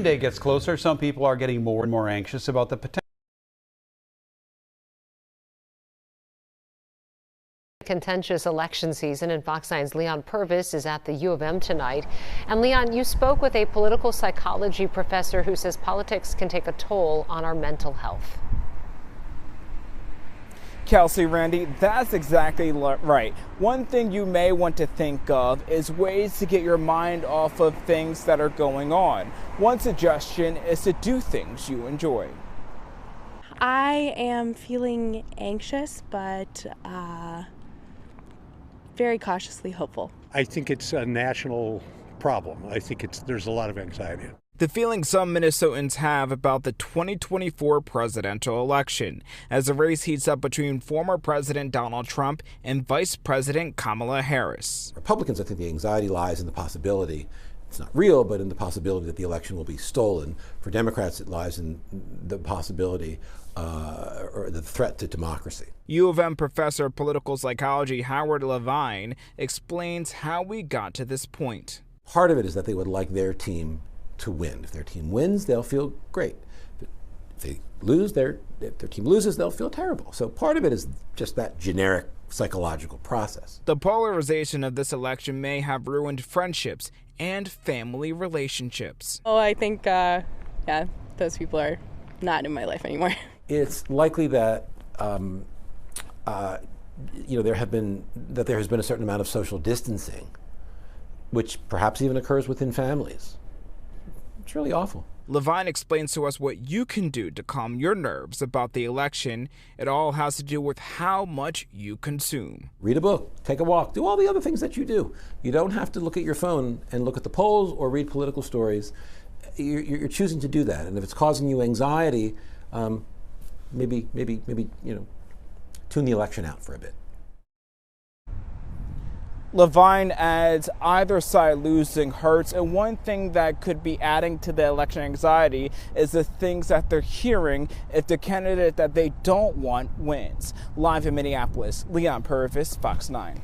Day gets closer. Some people are getting more and more anxious about the potential. Contentious election season, and Fox 9's Leon Purvis is at the U of M tonight. And Leon, you spoke with a political psychology professor who says politics can take a toll on our mental health. Kelsey, Randy, that's exactly right. One thing you may want to think of is ways to get your mind off of things that are going on. One suggestion is to do things you enjoy. I am feeling anxious, but very cautiously hopeful. I think it's a national problem. I think there's a lot of anxiety. The feeling some Minnesotans have about the 2024 presidential election as the race heats up between former President Donald Trump and Vice President Kamala Harris. Republicans, I think the anxiety lies in the possibility, it's not real, but in the possibility that the election will be stolen. For Democrats, it lies in the possibility or the threat to democracy. U of M professor of political psychology Howard Levine explains how we got to this point. Part of it is that they would like their team to win. If their team wins, they'll feel great. If they lose, if their team loses, they'll feel terrible. So part of it is just that generic psychological process. The polarization of this election may have ruined friendships and family relationships. Oh, I think, those people are not in my life anymore. It's likely that there has been a certain amount of social distancing, which perhaps even occurs within families. It's really awful. Levine explains to us what you can do to calm your nerves about the election. It all has to do with how much you consume. Read a book, take a walk, do all the other things that you do. You don't have to look at your phone and look at the polls or read political stories. You're choosing to do that, and if it's causing you anxiety, maybe tune the election out for a bit. Levine adds either side losing hurts, and one thing that could be adding to the election anxiety is the things that they're hearing if the candidate that they don't want wins. Live in Minneapolis, Leon Purvis, Fox 9.